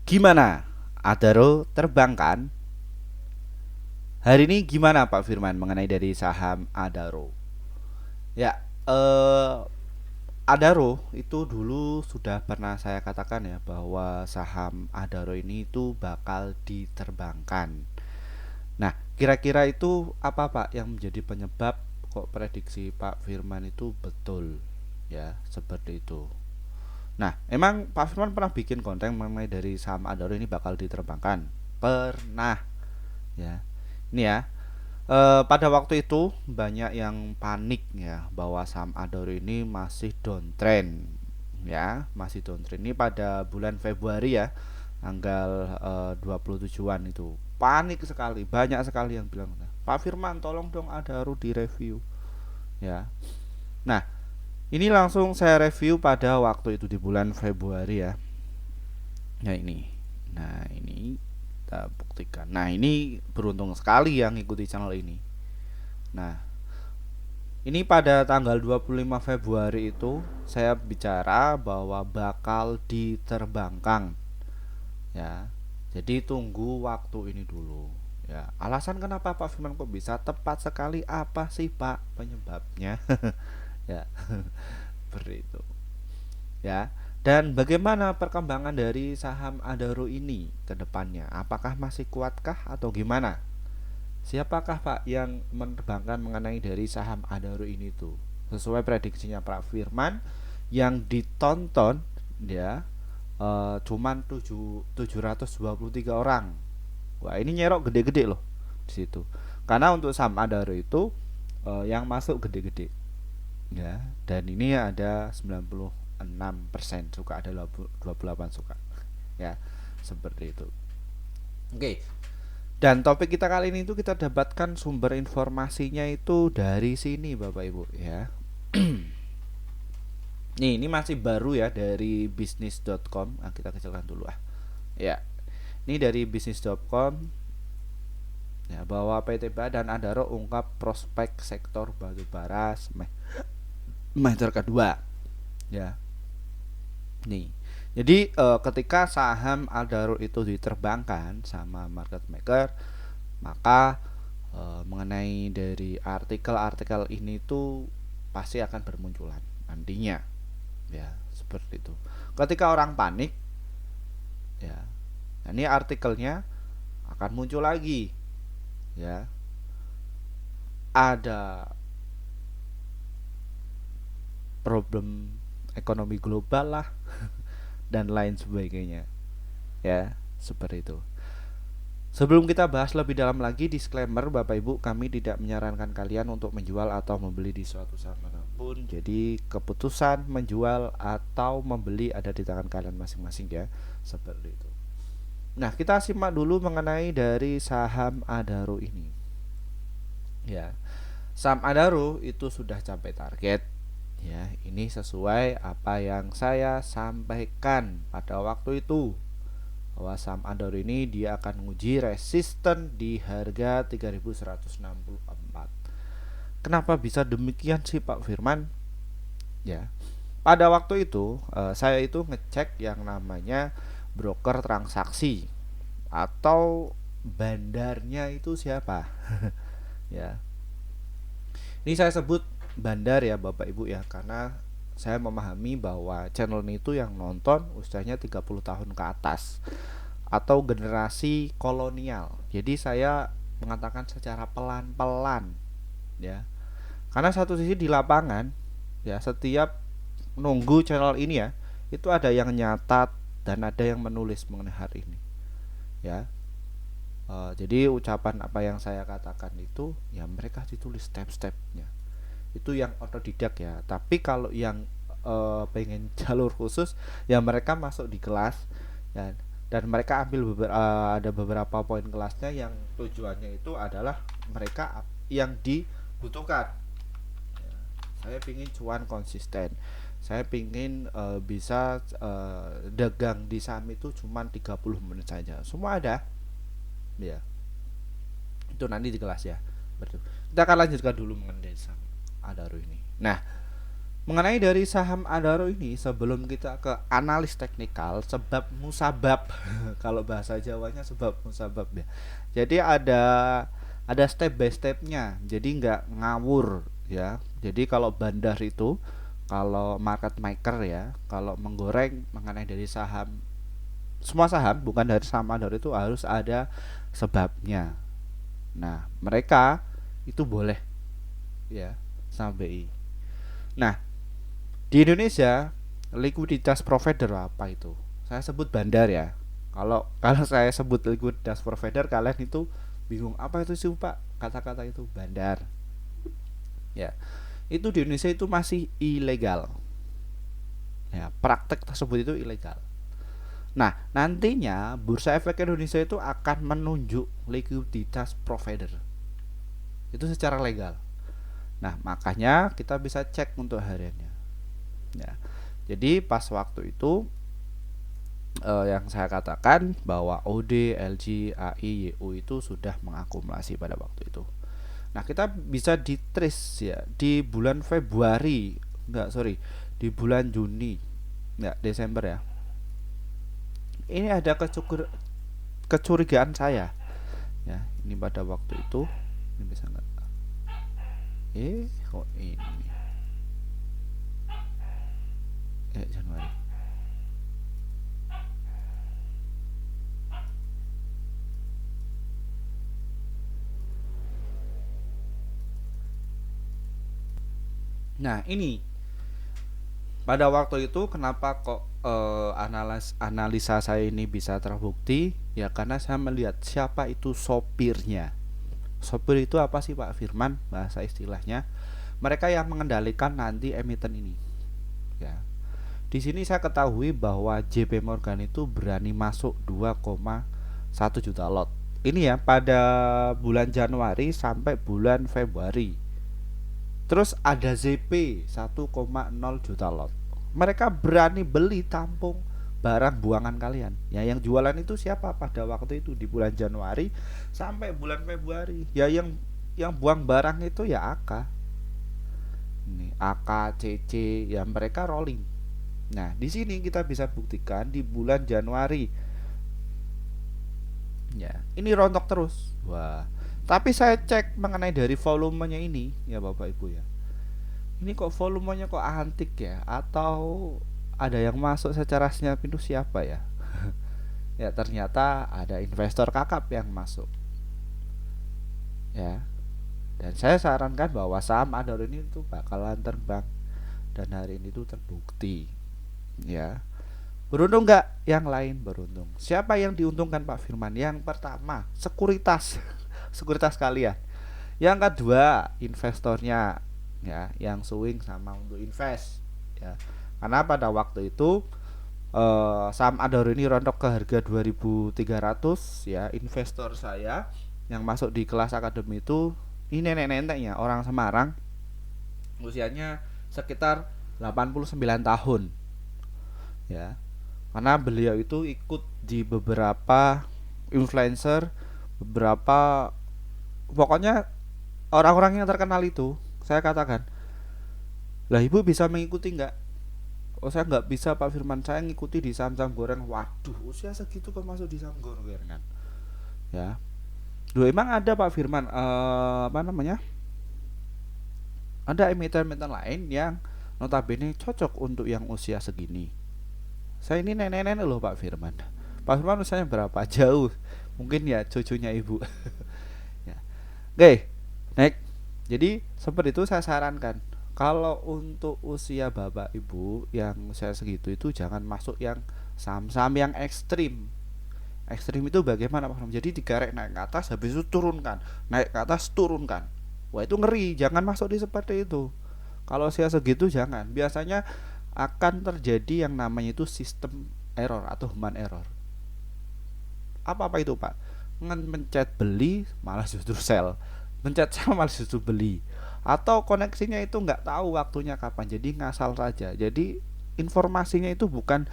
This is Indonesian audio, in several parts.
Gimana? Adaro terbang kan? Hari ini gimana Pak Firman mengenai dari saham Adaro? Ya, Adaro itu dulu sudah pernah saya katakan ya bahwa saham Adaro ini itu bakal diterbangkan. Nah, kira-kira itu apa Pak yang menjadi penyebab kok prediksi Pak Firman itu betul? Ya, seperti itu. Nah, emang Pak Firman pernah bikin konten mengenai dari saham Adaro ini bakal diterbangkan? Pernah, ya. Ini ya, pada waktu itu banyak yang panik ya bahwa saham Adaro ini masih downtrend ya, masih downtrend ini pada bulan Februari ya, tanggal 27-an itu. Panik sekali, banyak sekali yang bilang, "Pak Firman, tolong dong Adaro direview." Ya. Nah, ini langsung saya review pada waktu itu di bulan Februari ya. Nah, ini. Nah, ini kita buktikan. Nah, ini beruntung sekali yang ikuti channel ini. Nah, ini pada tanggal 25 Februari itu saya bicara bahwa bakal diterbangkan ya. Jadi tunggu waktu ini dulu. Ya, alasan kenapa Pak Firman kok bisa tepat sekali apa sih Pak penyebabnya? Ya, seperti itu. Ya. Dan bagaimana perkembangan dari saham Adaro ini ke depannya? Apakah masih kuatkah atau gimana? Siapakah Pak yang menerbangkan mengenai dari saham Adaro ini tuh? Sesuai prediksinya Pak Firman yang ditonton ya, cuman 723 orang. Wah, ini nyerok gede-gede loh di situ. Karena untuk saham Adaro itu yang masuk gede-gede ya, dan ini ada 96% suka, ada 28 suka ya, seperti itu. Oke. Dan topik kita kali ini itu kita dapatkan sumber informasinya itu dari sini Bapak Ibu ya. Nih, ini masih baru ya dari bisnis.com. Nah, kita kecilkan dulu ah. Ya. Ini dari bisnis.com ya, bahwa PT BA dan Adaro ungkap prospek sektor batubara semester kedua. Ya. Nih. Jadi ketika saham Adaro itu diterbangkan sama market maker, maka mengenai dari artikel-artikel ini tuh pasti akan bermunculan nantinya ya, seperti itu. Ketika orang panik ya, nah ini artikelnya akan muncul lagi ya, ada problem ekonomi global lah dan lain sebagainya ya, seperti itu. Sebelum kita bahas lebih dalam lagi, disclaimer Bapak Ibu, kami tidak menyarankan kalian untuk menjual atau membeli di suatu saham manapun. Jadi keputusan menjual atau membeli ada di tangan kalian masing-masing ya, seperti itu. Nah, kita simak dulu mengenai dari saham Adaro ini. Ya, saham Adaro itu sudah capai target. Ya, ini sesuai apa yang saya sampaikan pada waktu itu, bahwa saham Adaro ini dia akan menguji resisten di harga 3164. Kenapa bisa demikian sih Pak Firman? Ya, pada waktu itu saya itu ngecek yang namanya broker transaksi atau bandarnya itu siapa. Ya, ini saya sebut bandar ya Bapak Ibu ya, karena saya memahami bahwa channel ini itu yang nonton usianya 30 tahun ke atas atau generasi kolonial. Jadi saya mengatakan secara pelan-pelan ya. Karena satu sisi di lapangan ya, setiap nunggu channel ini ya, itu ada yang nyatat dan ada yang menulis mengenai hal ini ya. Jadi ucapan apa yang saya katakan itu ya mereka ditulis step-stepnya. Itu yang otodidak ya. Tapi kalau yang pengen jalur khusus ya mereka masuk di kelas ya, dan mereka ambil ada beberapa poin kelasnya yang tujuannya itu adalah mereka yang dibutuhkan ya. Saya pingin cuan konsisten, saya pingin bisa dagang di saham itu cuma 30 menit saja, semua ada ya, itu nanti di kelas ya. Betul. Kita akan lanjutkan dulu mengenai saham Adaro ini. Nah, Mengenai dari saham Adaro ini, sebelum kita ke analis teknikal, sebab musabab, kalau bahasa Jawanya sebab musabab ya. Jadi ada step by stepnya, jadi nggak ngawur ya. Jadi kalau bandar itu, kalau market maker ya, kalau menggoreng mengenai dari saham, semua saham bukan dari saham Adaro itu harus ada sebabnya. Nah, mereka itu boleh ya sama BI. Nah, di Indonesia, likuiditas provider apa itu? Saya sebut bandar ya. Kalau kalau saya sebut likuiditas provider, kalian itu bingung apa itu sih Pak? Kata-kata itu bandar. Ya, itu di Indonesia itu masih ilegal. Ya, praktek tersebut itu ilegal. Nah, nantinya Bursa Efek Indonesia itu akan menunjuk likuiditas provider. Itu secara legal. Nah, makanya kita bisa cek untuk hariannya. Ya. Jadi pas waktu itu yang saya katakan bahwa OD, LG, AI, YU itu sudah mengakumulasi pada waktu itu. Nah, kita bisa di trace ya di bulan Februari, enggak sorry, di bulan Juni, enggak Desember ya. Ini ada kecurigaan saya, ya. Ini pada waktu itu, ini bisa enggak? Kok ini? Januari. Nah, ini pada waktu itu kenapa kok analisa saya ini bisa terbukti? Ya karena saya melihat siapa itu sopirnya. Sopir itu apa sih Pak Firman? Bahasa istilahnya, mereka yang mengendalikan nanti emiten ini. Ya. Di sini saya ketahui bahwa JP Morgan itu berani masuk 2,1 juta lot. Ini ya pada bulan Januari sampai bulan Februari. Terus ada ZP 1,0 juta lot. Mereka berani beli tampung barang buangan kalian. Ya yang jualan itu siapa pada waktu itu di bulan Januari sampai bulan Februari? Ya yang buang barang itu ya AK. Ini AK, CC, ya mereka rolling. Nah, di sini kita bisa buktikan di bulan Januari. Ya, ini rontok terus. Wah. Tapi saya cek mengenai dari volumenya ini, ya Bapak Ibu ya. Ini kok volumenya kok antik ya? Atau ada yang masuk secara snap itu siapa ya? Ya ternyata ada investor kakap yang masuk. Ya. Dan saya sarankan bahwa saham Adaro ini tuh bakalan terbang dan hari ini tuh terbukti. Ya. Beruntung nggak? Yang lain beruntung. Siapa yang diuntungkan Pak Firman? Yang pertama, sekuritas. Sekuritas kalian. Yang kedua, investornya ya, yang swing sama untuk invest ya. Karena pada waktu itu saham Adaro ini rontok ke harga 2.300 ya. Investor saya yang masuk di kelas akademi itu ini nenek-neneknya orang Semarang, usianya sekitar 89 tahun ya. Karena beliau itu ikut di beberapa influencer, beberapa pokoknya orang-orang yang terkenal itu. Saya katakan, lah ibu bisa mengikuti nggak? Oh saya nggak bisa Pak Firman, saya ngikuti di saham-saham goreng. Waduh, usia segitu kok masuk di saham gorengan ya. Duh emang ada Pak Firman apa namanya, ada emiten-emiten lain yang notabene cocok untuk yang usia segini. Saya ini nenek-nenek loh Pak Firman. Pak Firman usianya berapa? Jauh. Mungkin ya cucunya ibu. Ya. Oke, next. Jadi seperti itu saya sarankan. Kalau untuk usia bapak ibu yang usia segitu itu jangan masuk yang saham-saham yang ekstrim. Ekstrim itu bagaimana Pak? Jadi digarek naik ke atas habis itu turunkan, naik ke atas turunkan. Wah itu ngeri, jangan masuk di seperti itu. Kalau usia segitu jangan. Biasanya akan terjadi yang namanya itu sistem error atau human error. Apa itu Pak? Mencet beli malah justru sell, mencet sell malah justru beli, atau koneksinya itu nggak tahu waktunya kapan, jadi ngasal saja. Jadi informasinya itu bukan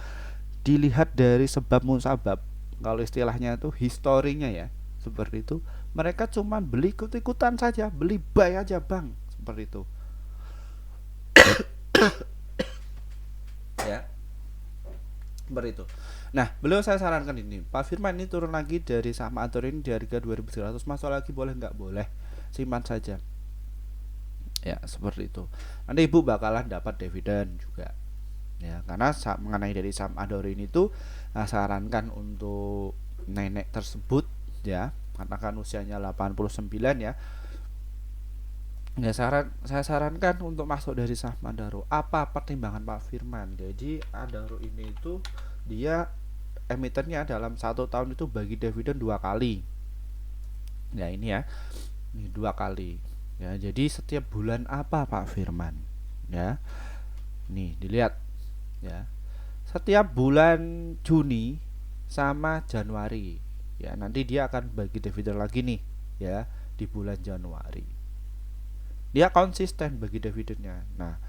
dilihat dari sebab musabab, kalau istilahnya itu historinya ya seperti itu. Mereka cuma beli ikut-ikutan saja, beli buy aja bang, seperti itu. Ya, seperti itu. Nah, beliau saya sarankan ini, Pak Firman ini turun lagi dari saham Adaro ini di harga 2.300, masuk lagi boleh nggak? Boleh, simpan saja. Ya, seperti itu. Nanti ibu bakalan dapat dividen juga. Ya, karena mengenai dari saham Adaro ini tuh, sarankan untuk nenek tersebut ya, karena kan usianya 89 ya. Ya, saya sarankan untuk masuk dari saham Adaro. Apa pertimbangan Pak Firman? Jadi Adaro ini itu dia emitennya dalam 1 tahun itu bagi dividen 2 kali. Ya ini ya, ini 2 kali. Ya, jadi setiap bulan apa Pak Firman? Ya, nih dilihat ya. Setiap bulan Juni sama Januari. Ya, nanti dia akan bagi dividen lagi nih ya di bulan Januari. Dia konsisten bagi dividennya. Nah,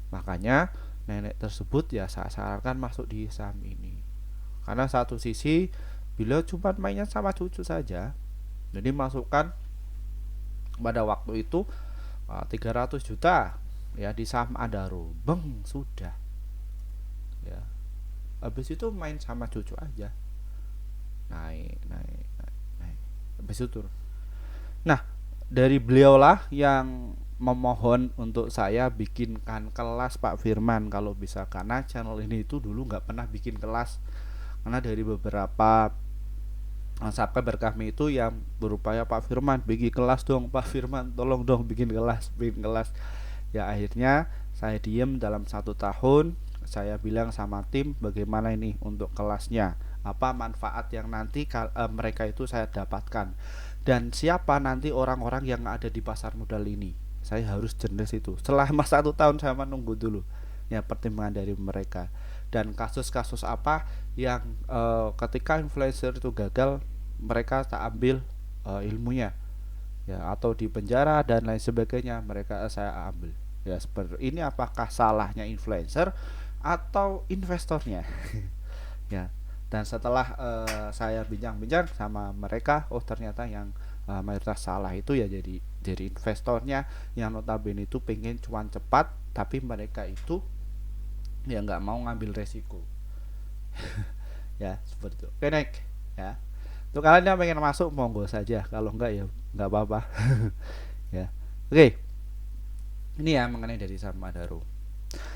makanya nenek tersebut ya saya sarankan masuk di saham ini. Karena satu sisi beliau cuma mainnya sama cucu saja. Jadi masukkan pada waktu itu 300 juta ya di saham Adaro. Beng, sudah. Ya. Habis itu main sama cucu aja. Naik, naik, naik, naik. Habis itu turun. Nah, dari beliaulah yang memohon untuk saya bikinkan kelas Pak Firman kalau bisa, karena channel ini itu dulu nggak pernah bikin kelas, karena dari beberapa subscriber kami itu yang berupaya, Pak Firman bikin kelas dong, Pak Firman tolong dong bikin kelas. Ya akhirnya saya diem dalam 1 tahun. Saya bilang sama tim bagaimana ini untuk kelasnya, apa manfaat yang nanti mereka itu saya dapatkan, dan siapa nanti orang-orang yang ada di pasar modal ini. Saya harus jelas itu. Selama 1 tahun saya menunggu dulu ya pertimbangan dari mereka, dan kasus-kasus apa yang ketika influencer itu gagal mereka tak ambil ilmunya ya, atau di penjara dan lain sebagainya, mereka saya ambil ya. Seperti ini, apakah salahnya influencer atau investornya? Ya, dan setelah saya bincang-bincang sama mereka, oh ternyata yang mayoritas salah itu ya jadi dari investornya, yang notabene itu pengen cuan cepat, tapi mereka itu ya nggak mau ngambil resiko. Ya seperti itu. Oke, naik ya, untuk kalian yang pengen masuk monggo saja, kalau enggak ya nggak apa-apa. Ya, oke, ini ya mengenai dari saham Adaro.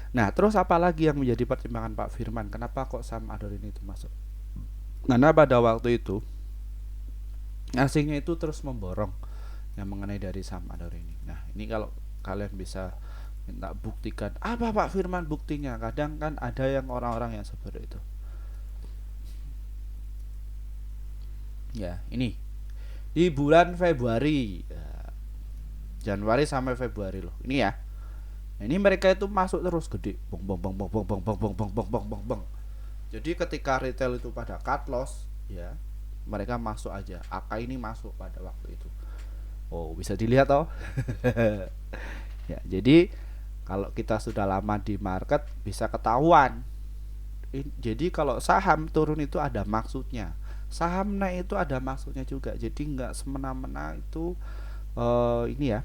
Nah, terus apa lagi yang menjadi pertimbangan Pak Firman kenapa kok saham Adaro ini itu masuk? Karena pada waktu itu asingnya itu terus memborong yang mengenai dari saham Adaro ini. Nah, ini kalau kalian bisa minta buktikan, apa Pak Firman buktinya? Kadang kan ada yang orang-orang yang seperti itu. Ya, ini di bulan Februari ya, Januari sampai Februari loh. Ini ya. Nah, ini mereka itu masuk terus gede. Bong bong bong bong bong bong bong bong bong bong bong bong bong. Jadi ketika retail itu pada cut loss ya, mereka masuk aja. AK ini masuk pada waktu itu. Oh, bisa dilihat toh. Ya, jadi kalau kita sudah lama di market bisa ketahuan. Jadi kalau saham turun itu ada maksudnya, saham naik itu ada maksudnya juga. Jadi nggak semena-mena itu ini ya,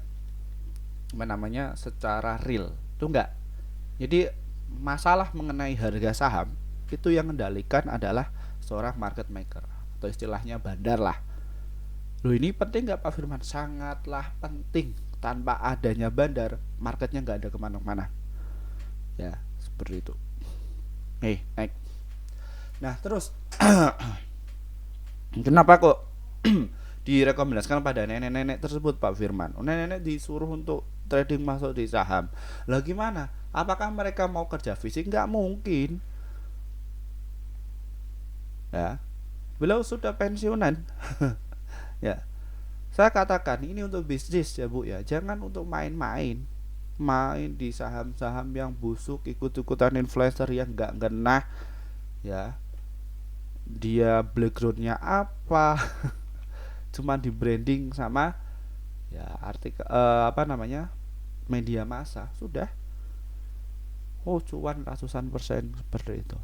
namanya secara real itu enggak. Jadi masalah mengenai harga saham itu yang mengendalikan adalah seorang market maker, atau istilahnya bandar lah. Loh, ini penting nggak Pak Firman? Sangatlah penting. Tanpa adanya bandar, marketnya nggak ada kemana-mana. Ya, seperti itu. Naik. Nah, terus kenapa kok direkomendasikan pada nenek-nenek tersebut Pak Firman? Nenek-nenek disuruh untuk trading masuk di saham. Lah gimana? Apakah mereka mau kerja fisik? Nggak mungkin. Ya, beliau sudah pensiunan. Ya, saya katakan ini untuk bisnis ya Bu ya, jangan untuk main-main. Main di saham-saham yang busuk, ikut-ikutan influencer yang nggak genah ya. Dia backgroundnya apa? Cuman di branding sama ya artikel apa namanya, media massa, sudah. Oh, cuan ratusan persen seperti itu.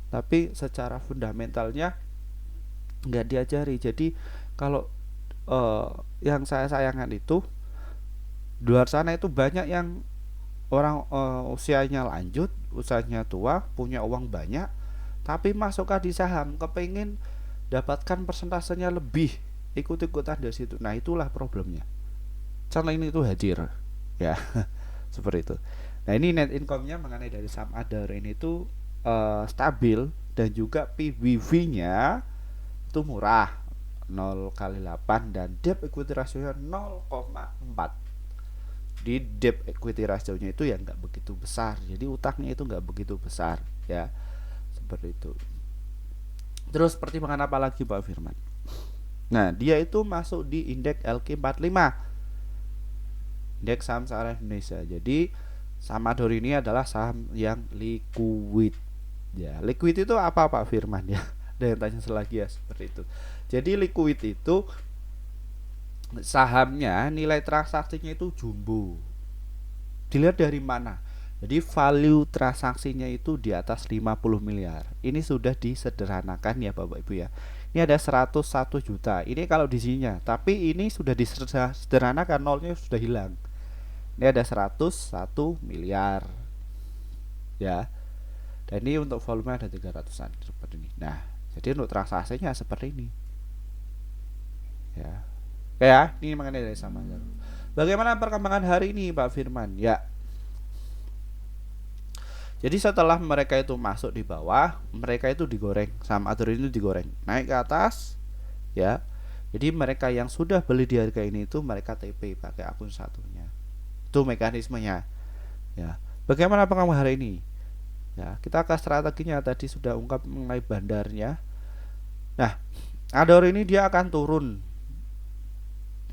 Tapi secara fundamentalnya nggak diajari. Jadi kalau yang saya sayangkan itu, di luar sana itu banyak yang orang usianya lanjut, usianya tua, punya uang banyak, tapi masukkan di saham, kepengen dapatkan persentasenya lebih, ikut-ikutan dari situ. Nah, itulah problemnya. Channel ini tuh hadir, ya. Seperti itu. Nah, ini net income-nya mengenai dari saham Adaro ini tuh stabil, dan juga PBV-nya itu murah, 0 kali 8, dan debt equity ratio-nya 0,4. Di debt equity ratio-nya itu ya nggak begitu besar, jadi utangnya itu nggak begitu besar, ya. Seperti itu. Terus pertimbangan apa lagi Pak Firman? Nah, dia itu masuk di indeks LQ45, indeks saham syariah Indonesia. Jadi saham Adaro ini adalah saham yang liquid. Ya, liquid itu apa Pak Firman ya? Ada yang tanya selagi ya, seperti itu. Jadi liquid itu sahamnya nilai transaksinya itu jumbo. Dilihat dari mana? Jadi value transaksinya itu di atas 50 miliar. Ini sudah disederhanakan ya Bapak Ibu ya. Ini ada 101 juta. Ini kalau di sininya, tapi ini sudah disederhanakan, nolnya sudah hilang. Ini ada 101 miliar. Ya. Dan ini untuk volume ada 300-an seperti ini. Nah, jadi untuk transaksinya seperti ini. Ya. Oke ya, ini mengenai dari sama. Bagaimana perkembangan hari ini Pak Firman? Ya. Jadi setelah mereka itu masuk di bawah, mereka itu digoreng, saham Adaro ini digoreng, naik ke atas, ya. Jadi mereka yang sudah beli di harga ini itu mereka TP pakai akun satunya. Itu mekanismenya. Ya. Bagaimana perkembangan hari ini? Ya, kita ke strateginya tadi sudah ungkap mengenai bandarnya. Nah, Adaro ini dia akan turun.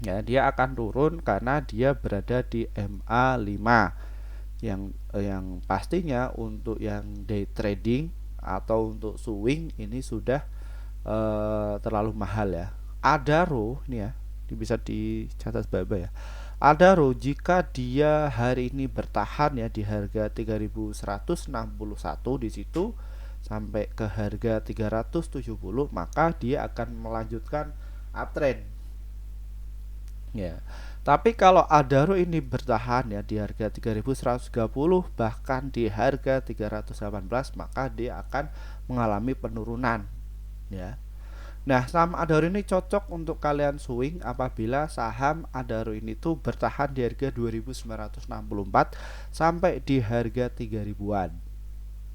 Ya, dia akan turun karena dia berada di MA5, yang pastinya untuk yang day trading atau untuk swing ini sudah terlalu mahal ya. Adaro ini ya, ini bisa dicatat baik-baik ya. Adaro jika dia hari ini bertahan ya di harga 3161 di situ sampai ke harga 370, maka dia akan melanjutkan uptrend. Ya. Tapi kalau Adaro ini bertahan ya di harga 3130 bahkan di harga 318, maka dia akan mengalami penurunan ya. Nah, saham Adaro ini cocok untuk kalian swing apabila saham Adaro ini tuh bertahan di harga 2964 sampai di harga 3000-an.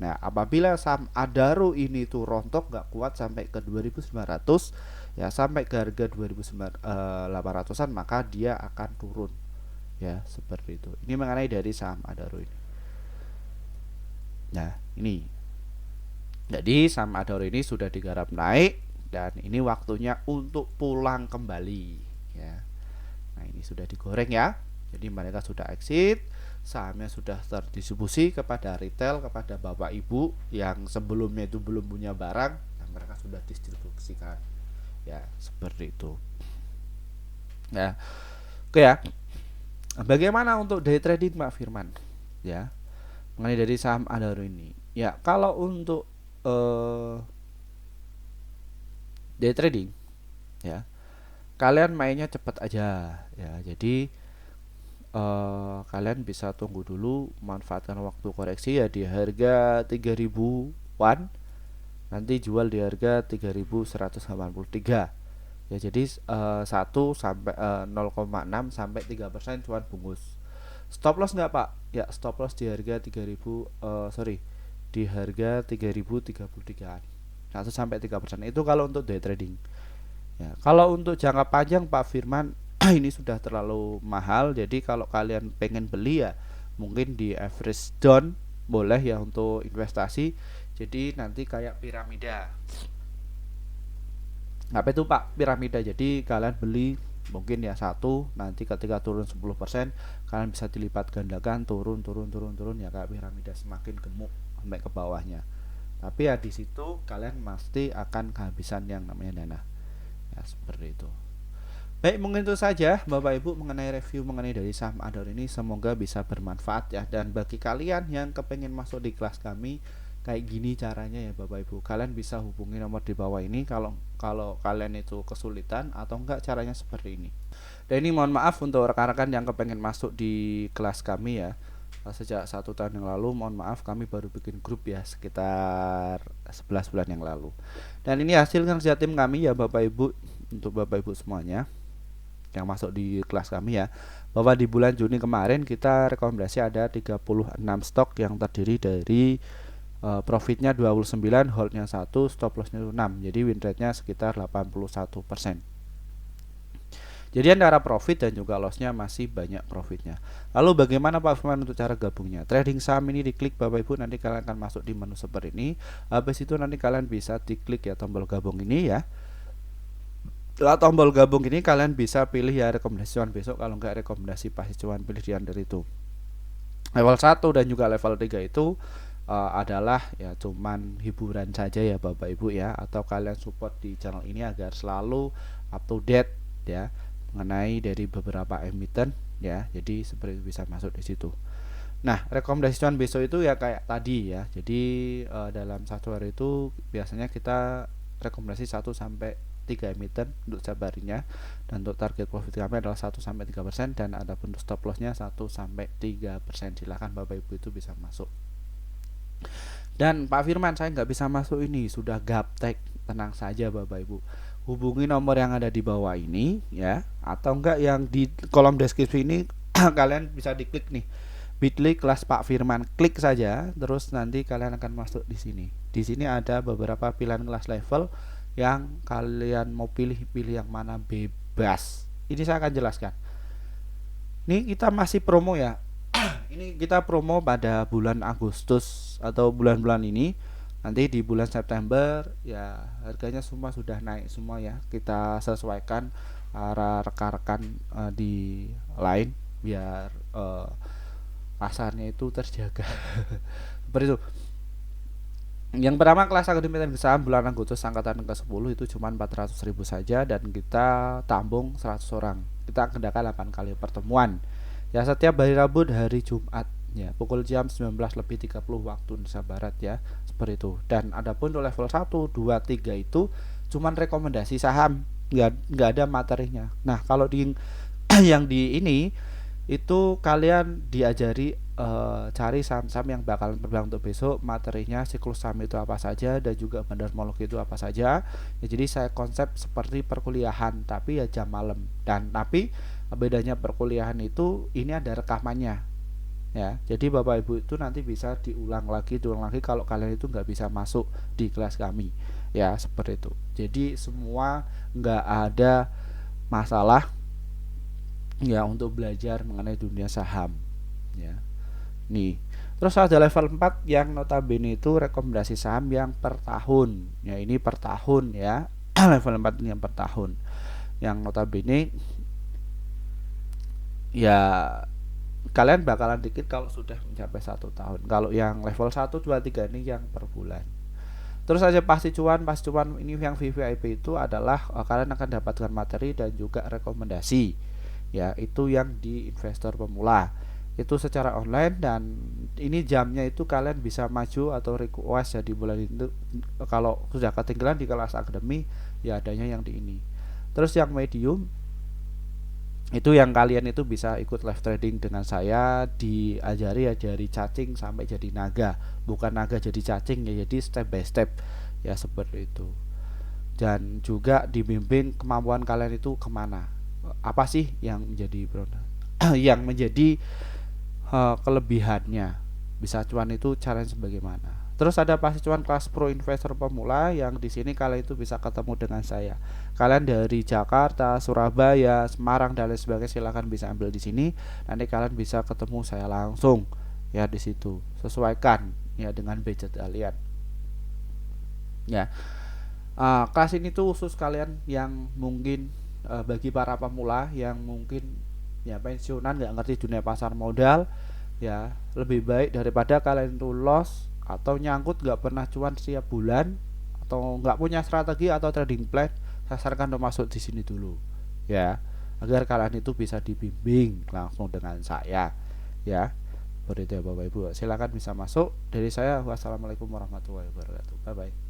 Nah, apabila saham Adaro ini tuh rontok nggak kuat sampai ke 2900 ya, sampai ke harga 2800-an, maka dia akan turun. Ya, seperti itu. Ini mengenai dari saham Adaro ini. Nah, ini. Jadi saham Adaro ini sudah digarap naik dan ini waktunya untuk pulang kembali ya. Nah, ini sudah digoreng ya. Jadi mereka sudah exit, sahamnya sudah terdistribusi kepada retail, kepada Bapak Ibu yang sebelumnya itu belum punya barang, dan mereka sudah distribusikan. Ya, seperti itu. Ya. Oke ya. Bagaimana untuk day trading Pak Firman? Ya. Mengenai dari saham Adaro ini. Ya, kalau untuk day trading ya, kalian mainnya cepat aja ya. Jadi kalian bisa tunggu dulu, manfaatkan waktu koreksi ya di harga 3000-an, nanti jual di harga 3183 ya. Jadi 1 sampai 0,6 sampai 3% cuan bungkus. Stop loss nggak Pak? Ya, stop loss di harga 3000, di harga 3033-an. 1 sampai 3% itu kalau untuk day trading. Ya, kalau untuk jangka panjang Pak Firman ini sudah terlalu mahal. Jadi kalau kalian pengen beli ya mungkin di average down boleh ya untuk investasi. Jadi nanti kayak piramida. Apa itu Pak piramida? Jadi kalian beli mungkin ya satu, nanti ketika turun 10% kalian bisa dilipat gandakan, turun ya, kayak piramida semakin gemuk sampai ke bawahnya. Tapi ya di situ kalian pasti akan kehabisan yang namanya dana. Ya, seperti itu. Baik, mungkin itu saja Bapak Ibu mengenai review mengenai dari saham Adaro ini, semoga bisa bermanfaat ya. Dan bagi kalian yang kepengen masuk di kelas kami kayak gini caranya ya Bapak Ibu, kalian bisa hubungi nomor di bawah ini kalau kalian itu kesulitan atau enggak caranya seperti ini. Dan ini mohon maaf untuk rekan-rekan yang kepengen masuk di kelas kami ya. sejak 1 tahun yang lalu. Mohon maaf kami baru bikin grup ya sekitar 11 bulan yang lalu. Dan ini hasil kerja tim kami ya Bapak Ibu, untuk Bapak Ibu semuanya yang masuk di kelas kami ya, bahwa di bulan Juni kemarin kita rekomendasi ada 36 stok yang terdiri dari profitnya 29, holdnya 1, stop lossnya 6. Jadi win rate-nya sekitar 81%. Jadi antara profit dan juga lossnya masih banyak profitnya. Lalu bagaimana Pak Firman untuk cara gabungnya? Trading saham ini diklik Bapak Ibu, nanti kalian akan masuk di menu seperti ini. Habis itu nanti kalian bisa diklik ya tombol gabung ini ya. Setelah tombol gabung ini kalian bisa pilih ya rekomendasi cuan besok, kalau enggak rekomendasi pasti cuan, pilih di under itu. Level 1 dan juga level 3 itu adalah ya cuman hiburan saja ya Bapak Ibu ya, atau kalian support di channel ini agar selalu up to date ya mengenai dari beberapa emiten ya. Jadi seperti itu, bisa masuk di situ. Nah, rekomendasi cuan besok itu ya kayak tadi ya. Jadi dalam satu hari itu biasanya kita rekomendasi 1 sampai 3 emiten untuk setiap harinya, dan untuk target profit kami adalah 1 sampai 3%, dan ada untuk stop lossnya 1 sampai 3%. Silahkan Bapak Ibu itu bisa masuk. Dan Pak Firman, saya nggak bisa masuk ini, sudah gaptek. Tenang saja Bapak Ibu, hubungi nomor yang ada di bawah ini ya, atau enggak yang di kolom deskripsi ini kalian bisa diklik nih, bit.ly kelas Pak Firman, klik saja, terus nanti kalian akan masuk di sini. Di sini ada beberapa pilihan kelas level yang kalian mau pilih yang mana, bebas. Ini saya akan jelaskan. Ini kita masih promo ya. Ini kita promo pada bulan Agustus atau bulan-bulan ini. Nanti di bulan September ya harganya semua sudah naik semua ya. Kita sesuaikan para rekan-rekan di lain biar pasarnya itu terjaga. Seperti itu. Yang pertama kelas akademi teknik saham bulan Agustus angkatan ke-10 itu cuma 400.000 saja, dan kita tampung 100 orang. Kita adakan 8 kali pertemuan. Ya setiap hari Rabu dan hari Jumat ya pukul jam 19.30 waktu Indonesia Barat ya. Seperti itu. Dan adapun untuk level 1, 2, 3 itu cuman rekomendasi saham, nggak ada materinya. Nah, kalau di yang di ini itu kalian diajari cari saham-saham yang bakalan terbang untuk besok, materinya siklus saham itu apa saja, dan juga fundamentologi itu apa saja ya. Jadi saya konsep seperti perkuliahan tapi ya jam malam, dan tapi bedanya perkuliahan itu ini ada rekamannya ya. Jadi Bapak Ibu itu nanti bisa diulang lagi kalau kalian itu nggak bisa masuk di kelas kami ya, seperti itu. Jadi semua nggak ada masalah ya untuk belajar mengenai dunia saham ya. Nih, terus ada level 4 yang notabene itu rekomendasi saham yang per tahun. Ya, ini per tahun ya. Level 4 ini yang per tahun. Yang notabene ya kalian bakalan dikit kalau sudah mencapai 1 tahun. Kalau yang level 1, 2, 3 ini yang per bulan. Terus aja pasti cuan ini yang VVIP itu adalah kalian akan dapatkan materi dan juga rekomendasi. Ya, itu yang di investor pemula. Itu secara online, dan ini jamnya itu kalian bisa maju atau request ya di bulan itu. Kalau sudah ketinggalan di kelas akademi ya adanya yang di ini. Terus yang medium itu yang kalian itu bisa ikut live trading dengan saya, diajari ya dari cacing sampai jadi naga, bukan naga jadi cacing ya, jadi step by step ya, seperti itu. Dan juga dibimbing kemampuan kalian itu kemana, apa sih yang menjadi yang menjadi kelebihannya, bisa cuan itu caranya sebagaimana. Terus ada pasti cuan kelas pro investor pemula, yang di sini kalian itu bisa ketemu dengan saya. Kalian dari Jakarta, Surabaya, Semarang dan lain sebagainya silahkan bisa ambil di sini. Nanti kalian bisa ketemu saya langsung ya di situ. Sesuaikan ya dengan budget kalian. Ya. Kelas ini tuh khusus kalian yang mungkin bagi para pemula yang mungkin ya pensiunan, nggak ngerti dunia pasar modal ya, lebih baik daripada kalian itu loss atau nyangkut nggak pernah cuan setiap bulan, atau nggak punya strategi atau trading plan. Saya sarankan untuk masuk di sini dulu ya, agar kalian itu bisa dibimbing langsung dengan saya ya. Seperti itu ya Bapak Ibu, silakan bisa masuk dari saya. Wassalamualaikum warahmatullahi wabarakatuh. Bye bye.